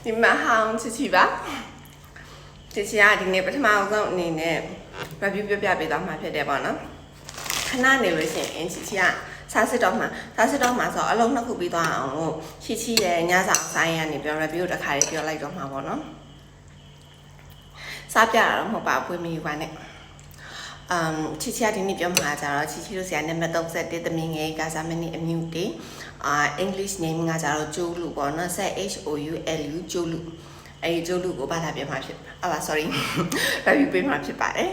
ဒီမှာဟောင်းချစ်ချီပါချစ်ချီကဒီနေ့ပထမဆုံးအနေနဲ့ review ပြပေးသွားမှာဖြစ်တယ်ပေါ့နော်ခဏနေလို့ရှိရင်ချစ်ချီကစားစစ်တော့မှာဆိုအလုံးနှစ်ခုပြီးသွားအောင်လို့ချစ်ချီရဲ့ညစာဆိုင်ရနေပြော review တစ်ခါလေးပြောလိုက်တော့မှာပေါ့နော်စားပြတာတော့မဟုတ်ပါဘူးဖွေးမီပါနဲ့ချစ်ချီကဒီနေ့ပြောမှာကြတော့ချစ်ချီတို့ဆရာနံပါတ်31သမီးငယ်ကစားမနီအမျိုးတေEnglish name ကကြတော့ကျိုးလူပေါ့နော် ZHOULU ကျိုးလူအဲဒီကျိုးလူကိုဘာသာပြန်မှာဖြစ်sorry review ပေးမှာဖြစ်ပါတယ်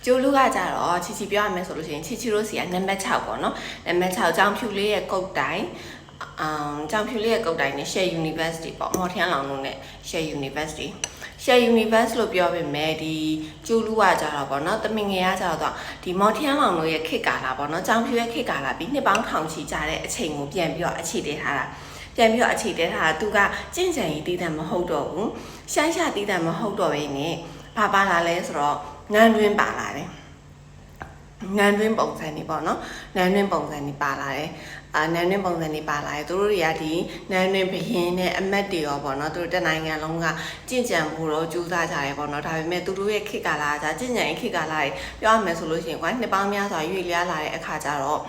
ကျိုးလူကကြတော့ချီချီပြောရမယ်ဆိုလို့ရှိရင်ချီချီတို့စီကနံပါတ်6ပေါ့နော်နံပါတ်6ကျောင်းဖြူလေးရဲ့ကုတ်တိုင်ကျောင်းဖြူလေးရဲ့ကုတ်တိုင်နဲ့ Share University ပေါ့မော်ထျန်းလောင်တို့နဲ့ Share University လို့ပြောပေမဲ့ဒီကျိုးလူကကြတော့ပေါ့နော်တမင်ငယ်ကကြတော့ဒီမော်ထျန်းလောင်တို့ရဲ့ခေတ်ကာလပေါ့နော်ကျောင်းဖြူရဲ့ခေတ်ကာလပြီးနှစ်ပေါင်းထောင်ချီကြာတဲ့အချိန်ကိုပြန်ပြီးတော့အခြေတည်ထားတာသူကကျင့်ကြံရေးတည်တယ်မဟုတ်တော့ဘူးရှမ်းရှာတည်တယ်မဟုတ်တော့ဘဲနဲ့ဘာပါလာလဲဆိုတော့ငန်းတွင်းပါလာတယ်နန်းတွင်းပုံစံနေပေါ့နော်နန်းတွင်းပုံစံနေပါလာတယ်နန်းတွင်းပုံစံနေပါလာတယ်သူတို့တွေကဒီနန်းတွင်းဘရင်နဲ့အမတ်တွေရောပေါ့နော်သူတို့တနိုင်ငံလုံးကကြင်ကြံဖို့တော့ကြိုးစားကြတယ်ပေါ့နော်ဒါပေမဲ့သူတို့ရဲ့ခေတ်ကာလကကြင်ကြံရေးခေတ်ကာလကြီးပြောရမယ်ဆိုလို့ရှိရင်ကွာနှစ်ပေါင်းများစွာရွေ့လျားလာတဲ့အခါကျတော့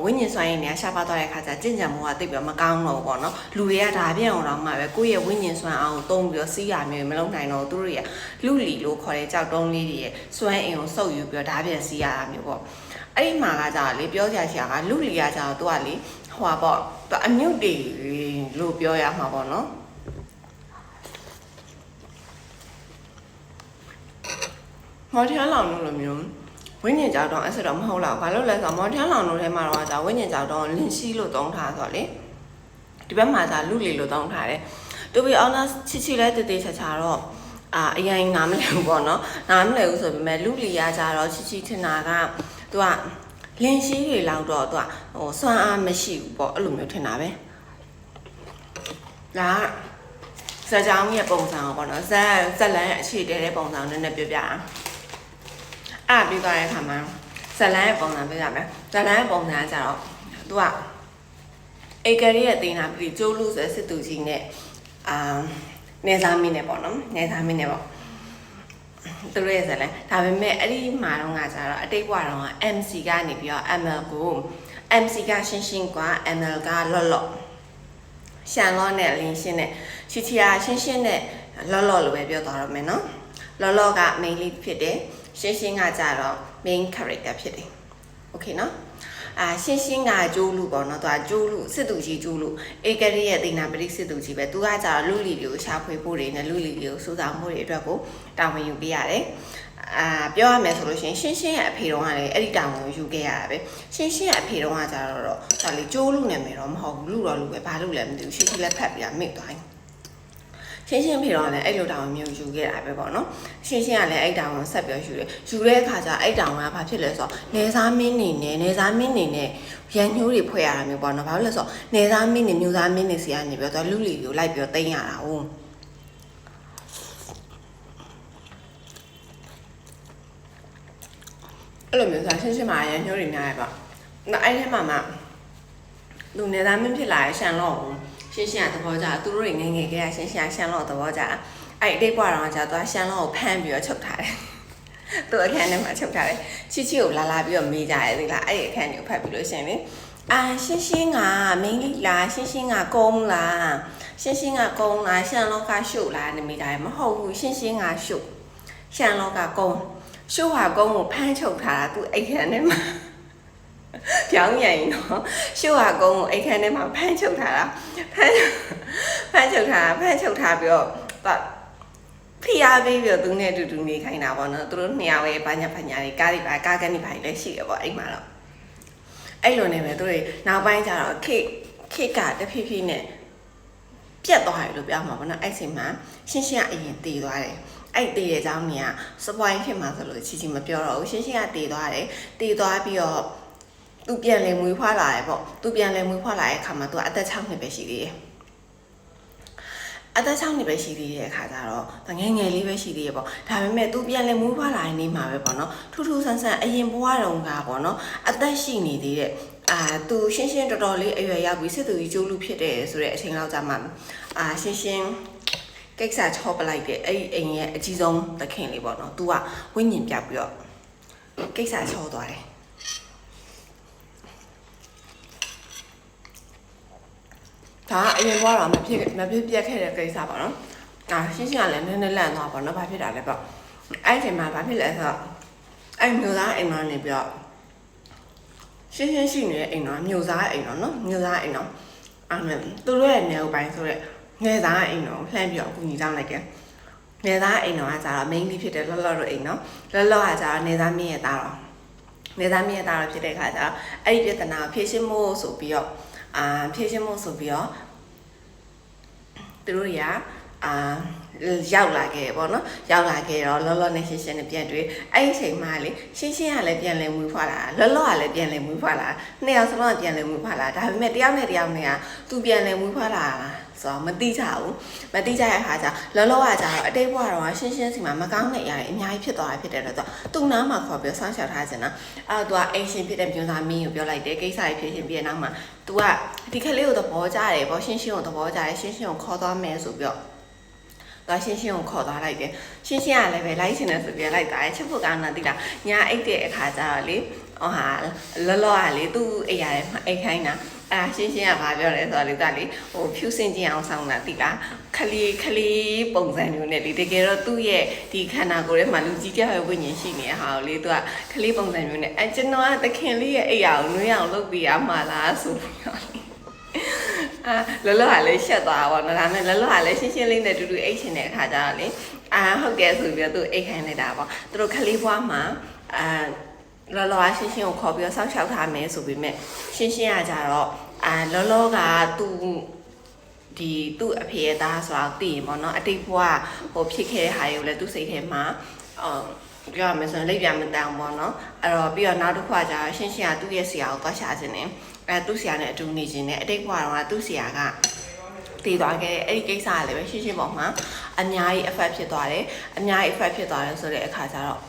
ဝိညာဉ်စွမ်းရည်နေရှားပါသွားတဲ့အခါကျကြင်ကြံမှုကတိတ်ပြီးမကောင်းတော့ဘူးပေါ့နော်လူတွေကဒါပြည့်အောင်တော့မှပဲကိုယ့်ရဲ့ဝိညာဉ်စွမ်းအောင်သုံးပြီးတော့စီးရမျိုးမလုပ်နိုင်တော့သူတို့တွေကလူလီလို့ခေါ်တဲ့ကြောက်တုံးလေးတွေရဲ့စွမ်းအင်ကိုစုပ်ယူပြီးတော့ဒါပြန်စီးရတာမျိုးပေါ့အဲ့ဒီမှာကကြာလေပြောကြချာကလူလီကကြာတော့သူကလေဟိုပါပေါ့သူအမြုပ်တွေလို့ပြောရမှာပေါ့နော်မော်ထျန်းလောင်လို့မျိုးဝိညာဉ်ကြောက်တော့အဲ့ဆိုတော့မဟုတ်တော့ဘာလို့လဲဆိုတော့မော်ထျန်းလောင်လို့ထဲမှာတော့ကြာဝိညာဉ်ကြောက်တော့လင်းရှိလို့သုံးထားဆိုတော့လေဒီဘက်မှာကြာလူလီလို့သုံးထားတယ်တူပြီးအောင်လားချီလဲတေးချာတော့အရင်နားမလဲဘူးပေါ့နော်နားမလဲဘူးဆိုပေမဲ့လူလီကကြာတော့ချီထင်တာကသူကလင်းရှိတွေလောက်တော့သူကဟိုစွမ်းအားမရှိဘူးပေါ့အဲ့လိုမျိုးထင်တာပဲဒါဇာကြောင်ရဲ့ပုံစံပေါ့နော်ဇက်လန်းရဲ့အခြေတည်တဲ့ပုံစံနဲ့ပြပြအဲ့ပြီးသွားတဲ့အခါမှာဇက်လန်းရဲ့ပုံစံပြပြမယ်ဇက်လန်းရဲ့ပုံစံကကြတော့သူကအေကရီရဲ့တင်တာပြီးကျိုးလူဆိုစစ်သူကြီးနဲ့နေသားမင်းနဲ့ပေါ့နော်နေသားမင်းနဲ့ပေါ့သူတို့ရဲ့ဇက်လန်းဒါပေမဲ့အဲ့ဒီမှာတော့ကကြတော့အတိတ်ဘဝတော့ MC ကနေပြီးတော့ ML ကို MC ကရှင်းกว่า ML ကလော့ရှန်လော့နဲ့လင်းရှင်းနဲ့ချီချီယာရှင်းနဲ့လော့လို့ပဲပြောသွားတော့မယ်နော်လော့က main lead ဖြစ်တယ်ရှင်းကကြတော့ main character ဖြစ်တယ်โอเคနော်ရှင်းကကျိုးလူပေါ့နော်သူကကျိုးလူစစ်သူကြီးကျိုးလူအေကရီရဲ့တင်နာပရိစစ်သူကြီးပဲသူကကြတော့လူလီတွေကိုရှာဖွေဖို့တွေနဲ့လူလီတွေကိုစူးစမ်းမှုတွေအတွက်ကိုတာဝန်ယူပေးရတယ်ပြောရမယ်ဆိုလို့ရှိရင်ရှင်းရဲ့အဖေတော်ကလည်းအဲ့ဒီတာဝန်ကိုယူခဲ့ရတာပဲရှင်းရဲ့အဖေတော်ကကြတော့ဒါလေကျိုးလူနာမည်တော့မဟုတ်ဘူးလူတော့လူပဲဘာလို့လဲမသိဘူးရှင်းလက်ဖက်ပြီးမိတ်သွားတယ်ရှင်းဖေတော့လည်းအဲ့လိုတောင်မျိုးယူခဲ့တာပဲပေါ့နော်ရှင်းကလည်းအဲ့တောင်ကိုဆက်ပြီးယူတယ်ယူတဲ့အခါကျအဲ့တောင်ကဘာဖြစ်လဲဆိုတော့နေသားမင်းနေနဲ့ရန်ညိုးတွေဖွဲ့ရတာမျိုးပေါ့နော်ဘာလို့လဲဆိုတော့နေသားမင်းနေမျိုးသားမင်းနေစီကနေပြီးတော့လူလီကိုလိုက်ပြီးတော့တင်ရတာဟုတ်အဲ့လိုမျိုးဆိုရှင်းမှာရန်ညိုးတွေများရပါအဲ့ထဲမှာလူနေသားမင်းဖြစ်လာတဲ့ရှန်တော့ရှင်းကသဘောကျသူတို့တွေငယ်ငယ်ကရှင်းရှန်လို့သဘောကျအဲ့အတိတ်ဘဝတော့ကြာသွားရှန်လို့ဖမ်းပြီးတော့ချုပ်ထားတယ်သူအခန်းထဲမှာချုပ်ထားတယ်ချီကိုလာပြီးတော့မေးကြတယ်ဒီလားအဲ့အခန်းကိုဖတ်ပြီးလို့ရှင်လေရှင်းကမင်းကြီးလားရှင်းကကုန်းလားရှင်းကကုန်းလားရှန်လို့ကရှုပ်လားနေမိတာမဟုတ်ဘူးရှင်းကရှုပ်ရှန်လို့ကကုန်းရှုပ်ဟာကုန်းကိုဖမ်းချုပ်ထားတာသူအဲ့အခန်းထဲမှာပြောင်းရင်နော်ရှုပ်ဟာကုန်းကိုအိတ်ခန်းထဲမှာဖမ်းချုပ်ထားတာဖမ်းချုပ်ထားပြီးတော့ဖိအားပေးပြီးတော့သူနဲ့အတူတူနေခိုင်းတာပေါ့နော်သူတို့နှစ်ယောက်ရဲ့ဘာညာတွေကားကနေပါလည်းရှိတယ်ပေါ့အဲ့မှာတော့အဲ့လိုနေပဲသူတွေနောက်ပိုင်းကျတော့ခေကတဖြည်းဖြည်းနဲ့ပြတ်သွားတယ်လို့ပြောမှာပေါ့နော်အဲ့ချိန်မှာရှင်းကအရင်တည်သွားတယ်အဲ့တည်တဲ့အကြောင်းကြီးကစပွိုင်းဖြစ်မှာဆိုလို့ချီမပြောတော့ဘူးရှင်းကတည်သွားတယ်တည်သွားပြီးတော့သူပြန်လဲမွေးဖွားလာတယ်ပေါ့သူပြန်လဲမွေးဖွားလာတဲ့အခါမှာသူကအသက်6နှစ်ပဲရှိသေးတယ်အသက်6နှစ်ပဲရှိသေးတဲ့အခါကျတော့ငယ်လေးပဲရှိသေးတယ်ပေါ့ဒါပေမဲ့သူပြန်လဲမွေးဖွားလာတဲ့နေ့မှာပဲပေါ့နော်ထူးထူးဆန်းဆန်းအရင်ဘဝတုန်းကပေါ့နော်အသက်ရှိနေသေးတဲ့ သူရှင်းရှင်းတော်တော်လေးအရွယ်ရောက်ပြီးစစ်သူကြီးကျိုးလူဖြစ်တယ်ဆိုတဲ့အချိန်လောက်ကြာမှရှင်းရှင်းကိစ္စချောပလိုက်တဲ့အဲ့ဒီအိမ်ရဲ့အကြီးဆုံးသခင်လေးပေါ့နော်သူကဝိညာဉ်ပြောက်ပြီးတော့ကိစ္စချောသွားတယ်ဒါအရင်ကတော့မဖြစ်ပြက်ခဲ့တဲ့ကိစ္စပါနော်ရှင်းရှင်းကလည်းနည်းနည်းလန့်သွားပါတော့ဘာဖြစ်တာလဲပေါ့အဲ့ဒီချိန်မှာဘာဖြစ်လဲဆိုတော့အဲ့မျိုးသားအိမ်တော်နေပြီးတော့ရှင်းရှိနေတဲ့အိမ်တော်မျိုးသားအိမ်တော်နော်မျိုးသားအိမ်တော်သူတို့ရဲ့နေဦးပိုင်းဆိုတဲ့ငယ်သားအိမ်တော်လှမ်းပြီးတော့အကူညီတောင်းလိုက်တယ်ငယ်သားအိမ်တော်ကကြတော့ main လေးဖြစ်တယ်လော့တို့အိမ်နော်လော့ကကြတော့နေသားမင်းရဲ့သားတော်နေသားမင်းရဲ့သားတော်ဖြစ်တဲ့ခါကျတော့အဲ့ဒီပြဿနာကိုဖြေရှင်းဖို့ဆိုပြီးတော့သူတို့တွေကရောက်လာခဲ့ပေါ့နော်ရောက်လာခဲ့တော့လောနဲ့ရှင်းရှင်းနဲ့ပြန်တွေ့အဲ့ဒီအချိန်မှလေရှင်းကလည်းပြန်လဲမွေးဖွားလာလောကလည်းပြန်လဲမွေးဖွားလာနှစ်ယောက်စလုံးကပြန်လဲမွေးဖွားလာဒါပေမဲ့တယောက်နဲ့သူပြန်လဲမွေးဖွားလာဆိုတော့မတိကြဘူးမတိကြတဲ့အခါကျလောကကြတော့အတိတ်ဘဝတော့ရှင်းစီမှာမကောင်းတဲ့အရာတွေအများကြီးဖြစ်သွားတာဖြစ်တယ်တော့သူ့နားမှာခေါ်ပြီးဆောင်းလျှောက်ထားခြင်းနော်သူကအိမ်ရှင်ဖြစ်တဲ့မျိုးသားမင်းကိုပြောလိုက်တယ်ကိစ္စတွေဖြစ်ရှင်ပြီးတဲ့နောက်မှာသူကဒီခလေးကိုသဘောကျတယ်ပေါ့ရှင်းကိုသဘောကျတယ်ရှင်းကိုခေါ်သွားမယ်ဆိုပြီးတော့ရှင်းကိုခေါ်သွားလိုက်တယ်ရှင်းကလည်းပဲလိုက်ရှင်တယ်ဆိုပြီးလိုက်သွားတယ်ချက်ဖို့ကောင်းတာသိလားညာအိတ်တဲ့အခါကျတော့လေလောကလေသူ့အိမ်ရတယ်အိတ်ခိုင်းတာရှင်းကဘာပြောလဲဆိုတော့လေသူကလေဖြူစင်ကျင်အောင်ဆောင်းတာသိလားခလီပုံစံမျိုးနဲ့လေတကယ်တော့သူ့ရဲ့ဒီခန္ဓာကိုယ်ထဲမှာလူကြီးတဲ့ဝိညာဉ်ရှိနေတဲ့ဟာကိုလေသူကခလီပုံစံမျိုးနဲ့ကျွန်တော်ကသခင်လေးရဲ့အိမ်ကိုနွေးအောင်လုပ်ပေးရမှာလားဆိုပြီးတော့လောကလည်းရှက်သွားပါတော့ဒါပေမဲ့လောကလည်းရှင်းလေးနဲ့တူတူအိတ်ချင်တဲ့အခါကျတော့လေဟုတ်ကဲ့ဆိုပြီးတော့သူအိတ်ခိုင်းနေတာပေါ့သူတို့ခလေးဘွားမှာလောရှင်းကိုခေါ်ပြီးတော့ဆောက်ရှောက်ထားမယ်ဆိုပေမဲ့ရှင်းကကြတော့လောကသူ့အဖေရဲ့သားဆိုတာသိရင်ပေါ့နော်အတိတ်ဘွားဖြစ်ခဲ့တဲ့ဟာတွေကိုလည်းသူ့စိတ်ထဲမှာပြောရမယ်ဆိုရင်လက်ပြမတန်ပေါ့နော်အဲ့တော့ပြီးတော့နောက်တစ်ခါကျရှင်းကသူ့ရဲ့ဆရာကိုသွားရှာခြင်းနဲ့သူ့ဆရာနဲ့အတူနေခြင်းနဲ့အတိတ်ဘဝတော့သူ့ဆရာကတည်သွားခဲ့အဲ့ဒီကိစ္စကလည်းပဲရှင်းပေါ်မှာအများကြီး effect ဖြစ်သွားတယ်ဆိုတဲ့အခါကျတော့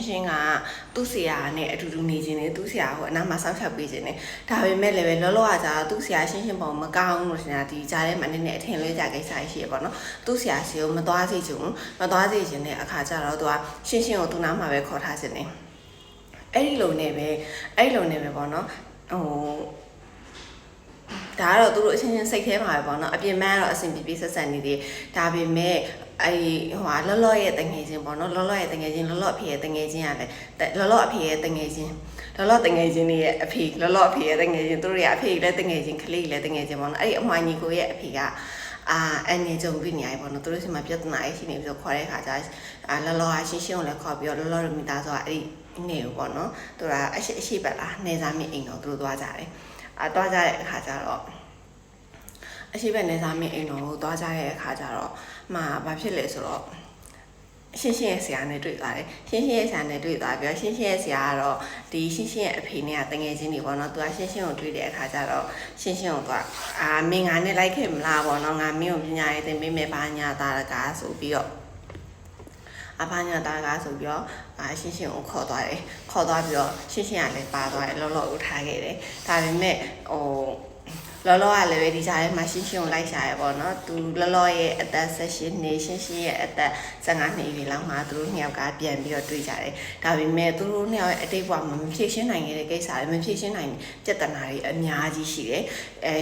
ရှင်းကသူ့ဆရာနဲ့အတူတူနေခြင်းနဲ့သူ့ဆရာကိုအနားမှာစောင့်ရှောက်ပေးခြင်းနဲ့ဒါပေမဲ့လည်းပဲလောကကြတော့သူ့ဆရာရှင်းပေါ်မကောင်းလို့ရှင်ဒီကြားထဲမှာနည်းနည်းအထင်လွဲကြကိစ္စရှိရပေါ့နော်သူ့ဆရာစီကိုမသွားစေချင်တဲ့အခါကျတော့သူကရှင်းကိုသူ့နားမှာပဲခေါ်ထားခြင်းနဲ့အဲ့ဒီလိုနဲ့ပဲပေါ့နော်ဒါကတော့သူတို့အချင်းချင်းစိတ်ထဲမှာပဲပေါ့နော်အပြင်မှန်းကတော့အဆင်ပြေဆက်ဆံနေတယ်ဒါပေမဲ့လောရဲ့တငယ်ချင်းပေါ့နော်လောရဲ့တငယ်ချင်းလောအဖေရဲ့တငယ်ချင်းရတယ်လောအဖေရဲ့တငယ်ချင်းလောတငယ်ချင်းတွေရဲ့အဖေလောအဖေရဲ့တငယ်ချင်းတို့တွေကအဖေလည်းတငယ်ချင်းကလေးလည်းတငယ်ချင်းပေါ့နော်အဲ့ဒီအမွှာညီကိုရဲ့အဖေကအန်နေကြုံပြီးနေရပေါ့နော်သူတို့ဆီမှာပြဿနာရှိနေပြီးတော့ခေါ်တဲ့အခါကျလောကရှင်းကိုလည်းခေါ်ပြီးတော့လောမိသားစုကအဲ့ဒီနေပေါ့နော်သူကအရှိပဲလားနေသားမင်းအိမ်တော်သူတို့သွားကြတယ်သွားကြတဲ့အခါကျတော့အရှိပဲနေသားမင်းအိမ်တော်ကိုသွားကြတဲ့အခါကျတော့ဘာဖြစ်လဲဆိုတော့ရှင်းရဲ့ဆရာနဲ့တွေ့သွားတယ်ရှင်းရဲ့ဆရာနဲ့တွေ့သွားပြီးတော့ရှင်းရဲ့ဆရာကတော့ဒီရှင်းရဲ့အဖေနဲ့တငယ်ချင်းတွေပေါ့နော်သူကရှင်းကိုတွေ့တဲ့အခါကျတော့ရှင်းကိုကမင်းငါနဲ့လိုက်ခဲ့မလားပေါ့နော်ငါမင်းကိုပညာရေးသင်ပေးမယ်ဘာညာသားတကားဆိုပြီးတော့ဘာညာသားကဆိုပြီးတော့ရှင်းကိုခေါ်သွားတယ်ခေါ်သွားပြီးတော့ရှင်းကလည်းပါသွားတယ်လောကိုထားခဲ့တယ်ဒါပေမဲ့လောကလည်းပဲဒီကြားထဲမှာရှင်းကိုလိုက်ရှာရပေါ့နော်သူလောရဲ့အသက်16နှစ်ရှင်းရဲ့အသက်15နှစ်ပြီလောက်မှာသူတို့နှစ်ယောက်ကပြန်ပြီးတော့တွေ့ကြတယ်ဒါပေမဲ့သူတို့နှစ်ယောက်ရဲ့အတိတ်ဘဝမှာမဖြေရှင်းနိုင်ခဲ့တဲ့ကိစ္စတွေမဖြေရှင်းနိုင်ပြဿနာတွေအများကြီးရှိတယ်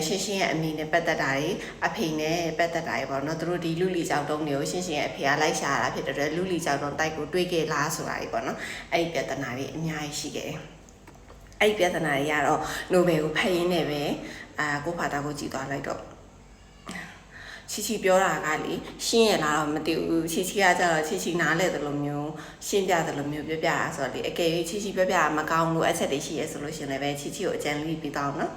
ရှင်းရဲ့အမိနဲ့ပတ်သက်တာတွေအဖေနဲ့ပတ်သက်တာတွေပေါ့နော်သူတို့ဒီလူလီကြောင်တုံးတွေကိုရှင်းရဲ့အဖေကလိုက်ရှာတာဖြစ်တဲ့လူလီကြောင်တုံးတိုက်ကိုတွေးခဲ့လားဆိုတာတွေပေါ့နော်အဲ့ဒီပြဿနာတွေအများကြီးရှိခဲ့တယ်အဲ့ဒီပြဿနာတွေကတော့နိုဘယ်ကိုဖတ်ရင်းနဲ့ပဲကိုဖာတာကိုကြည်သွားလိုက်တော့ချီပြောတာကလေရှင်းရလားတော့မသိဘူးချီကကြတော့ချီနားလဲတယ်လို့မျိုးရှင်းပြတယ်လို့မျိုးပြောပြတာဆိုတော့လေအကယ်၍ချီပြောပြတာမကောင်းလို့အချက်တွေရှိရဲဆိုလို့ရှင်လည်းပဲချီကိုအကြံလေးပြီးတော့နော်